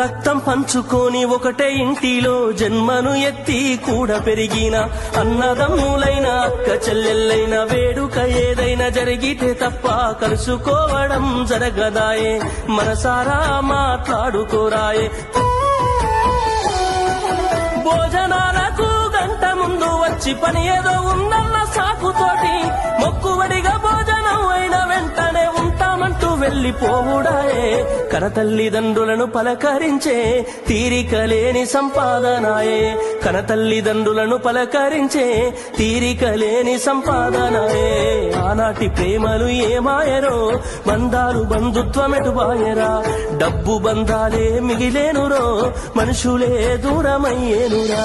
రక్తం పంచుకొని ఒకటే ఇంటిలో జన్మను ఎత్తి కూడా పెరిగిన అన్నదమ్ములైన అక్క చెల్లెళ్ళైన వేడుక ఏదైనా జరిగితే తప్ప కలుసుకోవడం జరగదాయే మనసారా మాట్లాడుకోరాయే భోజనాలకు గంట ముందు వచ్చి పని ఏదో ఉందన్న సాకుతోటి మొక్కుబడిగా భోజనం అయిన వెంటనే ఉంటామంటూ వెళ్లిపోవుడాయే కనతల్లిదండ్రులను పలకరించే తీరిక లేని సంపాదనాయే కనతల్లిదండ్రులను పలకరించే తీరిక లేని సంపాదనాయే ఆనాటి ప్రేమలు ఏమాయరో బంధాలు బంధుత్వమెటుబాయరా డబ్బు బంధాలే మిగిలేనురో మనుషులే దూరమయ్యేనురా